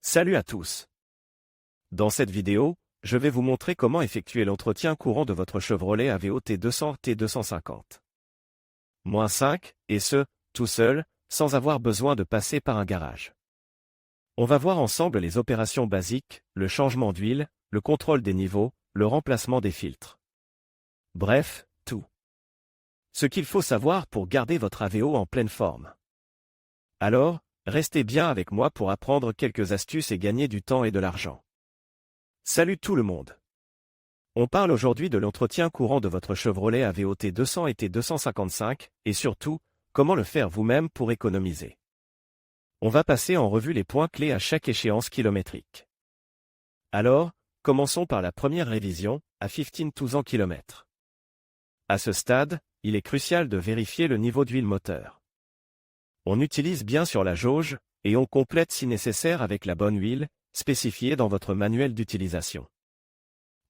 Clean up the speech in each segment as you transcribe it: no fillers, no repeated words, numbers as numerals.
Salut à tous. Dans cette vidéo, je vais vous montrer comment effectuer l'entretien courant de votre Chevrolet Aveo T200 T250. -5, et ce, tout seul, sans avoir besoin de passer par un garage. On va voir ensemble les opérations basiques, le changement d'huile, le contrôle des niveaux, le remplacement des filtres. Bref, tout. Ce qu'il faut savoir pour garder votre Aveo en pleine forme. Alors, restez bien avec moi pour apprendre quelques astuces et gagner du temps et de l'argent. Salut tout le monde. On parle aujourd'hui de l'entretien courant de votre Chevrolet Aveo T200 et T255, et surtout, comment le faire vous-même pour économiser. On va passer en revue les points clés à chaque échéance kilométrique. Alors, commençons par la première révision, à 15 km. À ce stade, il est crucial de vérifier le niveau d'huile moteur. On utilise bien sur la jauge, et on complète si nécessaire avec la bonne huile, spécifiée dans votre manuel d'utilisation.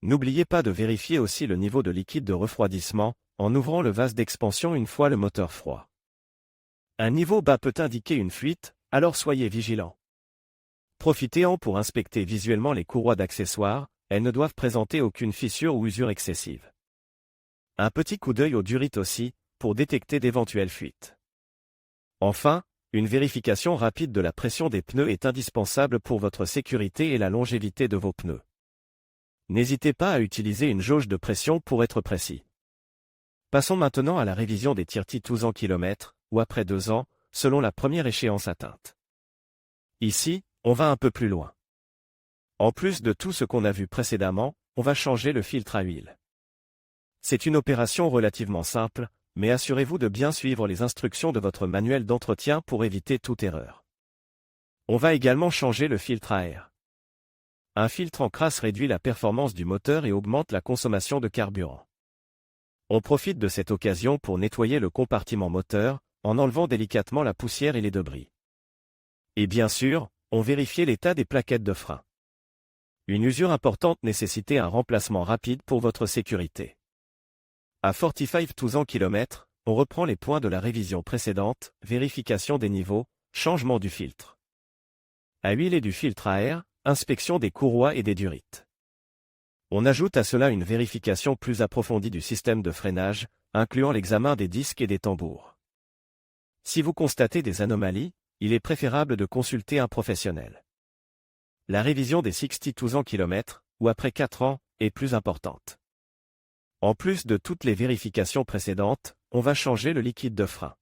N'oubliez pas de vérifier aussi le niveau de liquide de refroidissement, en ouvrant le vase d'expansion une fois le moteur froid. Un niveau bas peut indiquer une fuite, alors soyez vigilant. Profitez-en pour inspecter visuellement les courroies d'accessoires, elles ne doivent présenter aucune fissure ou usure excessive. Un petit coup d'œil au durite aussi, pour détecter d'éventuelles fuites. Enfin, une vérification rapide de la pression des pneus est indispensable pour votre sécurité et la longévité de vos pneus. N'hésitez pas à utiliser une jauge de pression pour être précis. Passons maintenant à la révision des tirtis tous en kilomètres, ou après 2 ans, selon la première échéance atteinte. Ici, on va un peu plus loin. En plus de tout ce qu'on a vu précédemment, on va changer le filtre à huile. C'est une opération relativement simple, mais assurez-vous de bien suivre les instructions de votre manuel d'entretien pour éviter toute erreur. On va également changer le filtre à air. Un filtre en crasse réduit la performance du moteur et augmente la consommation de carburant. On profite de cette occasion pour nettoyer le compartiment moteur, en enlevant délicatement la poussière et les débris. Et bien sûr, on vérifie l'état des plaquettes de frein. Une usure importante nécessitait un remplacement rapide pour votre sécurité. À 45 km, on reprend les points de la révision précédente, vérification des niveaux, changement du filtre. À huiler du filtre à air, inspection des courroies et des durites. On ajoute à cela une vérification plus approfondie du système de freinage, incluant l'examen des disques et des tambours. Si vous constatez des anomalies, il est préférable de consulter un professionnel. La révision des 62 km, ou après 4 ans, est plus importante. En plus de toutes les vérifications précédentes, on va changer le liquide de frein.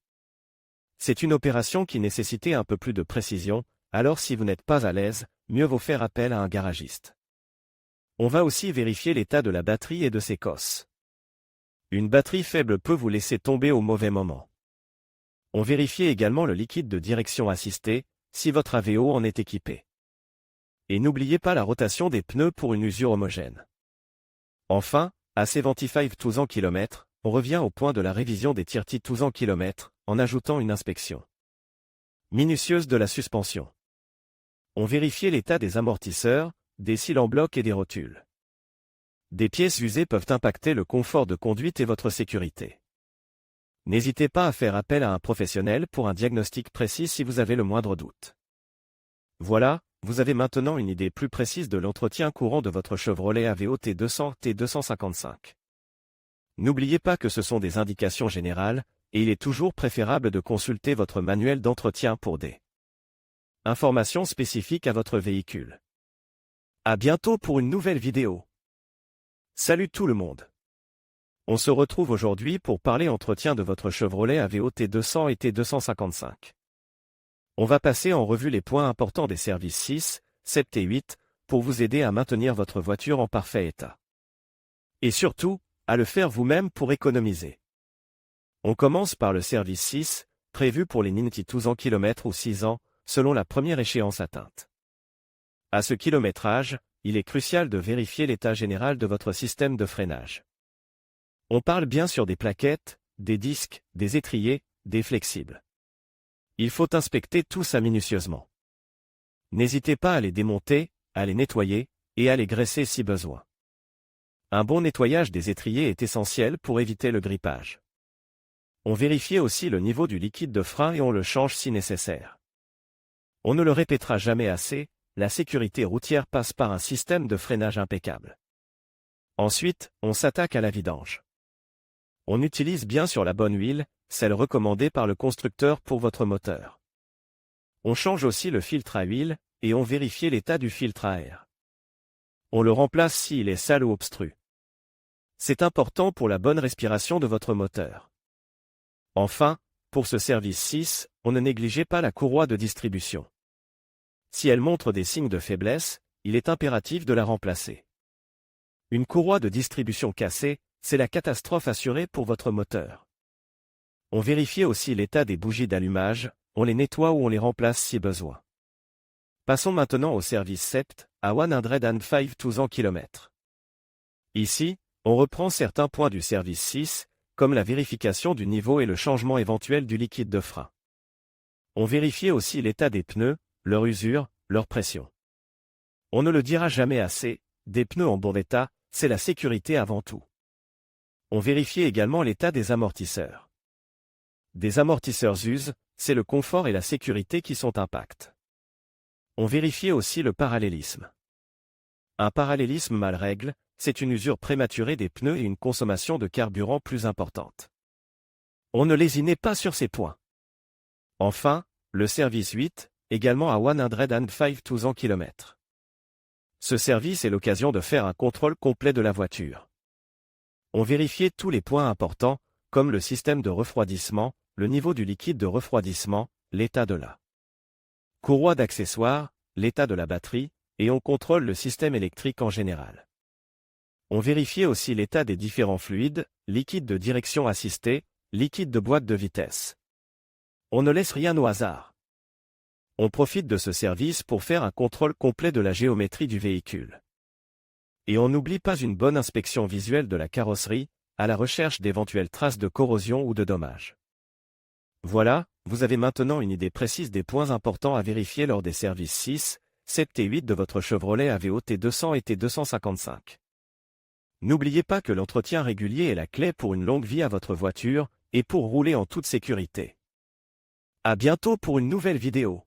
C'est une opération qui nécessitait un peu plus de précision, alors si vous n'êtes pas à l'aise, mieux vaut faire appel à un garagiste. On va aussi vérifier l'état de la batterie et de ses cosses. Une batterie faible peut vous laisser tomber au mauvais moment. On vérifie également le liquide de direction assistée, si votre Aveo en est équipé. Et n'oubliez pas la rotation des pneus pour une usure homogène. Enfin, à 75 km, on revient au point de la révision des tirtis tous en km, en ajoutant une inspection minutieuse de la suspension. On vérifie l'état des amortisseurs, des cils en bloc et des rotules. Des pièces usées peuvent impacter le confort de conduite et votre sécurité. N'hésitez pas à faire appel à un professionnel pour un diagnostic précis si vous avez le moindre doute. Voilà, vous avez maintenant une idée plus précise de l'entretien courant de votre Chevrolet Aveo T200 T255. N'oubliez pas que ce sont des indications générales, et il est toujours préférable de consulter votre manuel d'entretien pour des informations spécifiques à votre véhicule. À bientôt pour une nouvelle vidéo. Salut tout le monde. On se retrouve aujourd'hui pour parler entretien de votre Chevrolet Aveo T200 et T255. On va passer en revue les points importants des services 6, 7 et 8, pour vous aider à maintenir votre voiture en parfait état. Et surtout, à le faire vous-même pour économiser. On commence par le service 6, prévu pour les 12 km ou 6 ans, selon la première échéance atteinte. À ce kilométrage, il est crucial de vérifier l'état général de votre système de freinage. On parle bien sûr des plaquettes, des disques, des étriers, des flexibles. Il faut inspecter tout ça minutieusement. N'hésitez pas à les démonter, à les nettoyer, et à les graisser si besoin. Un bon nettoyage des étriers est essentiel pour éviter le grippage. On vérifie aussi le niveau du liquide de frein et on le change si nécessaire. On ne le répétera jamais assez, la sécurité routière passe par un système de freinage impeccable. Ensuite, on s'attaque à la vidange. On utilise bien sûr la bonne huile, celle recommandée par le constructeur pour votre moteur. On change aussi le filtre à huile, et on vérifie l'état du filtre à air. On le remplace s'il est sale ou obstru. C'est important pour la bonne respiration de votre moteur. Enfin, pour ce service 6, on ne négligez pas la courroie de distribution. Si elle montre des signes de faiblesse, il est impératif de la remplacer. Une courroie de distribution cassée, c'est la catastrophe assurée pour votre moteur. On vérifie aussi l'état des bougies d'allumage, on les nettoie ou on les remplace si besoin. Passons maintenant au service 7, à 105 km. Ici, on reprend certains points du service 6, comme la vérification du niveau et le changement éventuel du liquide de frein. On vérifie aussi l'état des pneus, leur usure, leur pression. On ne le dira jamais assez, des pneus en bon état, c'est la sécurité avant tout. On vérifie également l'état des amortisseurs. Des amortisseurs usent, c'est le confort et la sécurité qui sont impacts. On vérifie aussi le parallélisme. Un parallélisme mal règle, c'est une usure prématurée des pneus et une consommation de carburant plus importante. On ne lésinez pas sur ces points. Enfin, le service 8, également à 105 km. Ce service est l'occasion de faire un contrôle complet de la voiture. On vérifie tous les points importants, comme le système de refroidissement, le niveau du liquide de refroidissement, l'état de la courroie d'accessoires, l'état de la batterie, et on contrôle le système électrique en général. On vérifie aussi l'état des différents fluides, liquide de direction assistée, liquide de boîte de vitesse. On ne laisse rien au hasard. On profite de ce service pour faire un contrôle complet de la géométrie du véhicule. Et on n'oublie pas une bonne inspection visuelle de la carrosserie, à la recherche d'éventuelles traces de corrosion ou de dommages. Voilà, vous avez maintenant une idée précise des points importants à vérifier lors des services 6, 7 et 8 de votre Chevrolet Aveo T200 et T255. N'oubliez pas que l'entretien régulier est la clé pour une longue vie à votre voiture, et pour rouler en toute sécurité. À bientôt pour une nouvelle vidéo.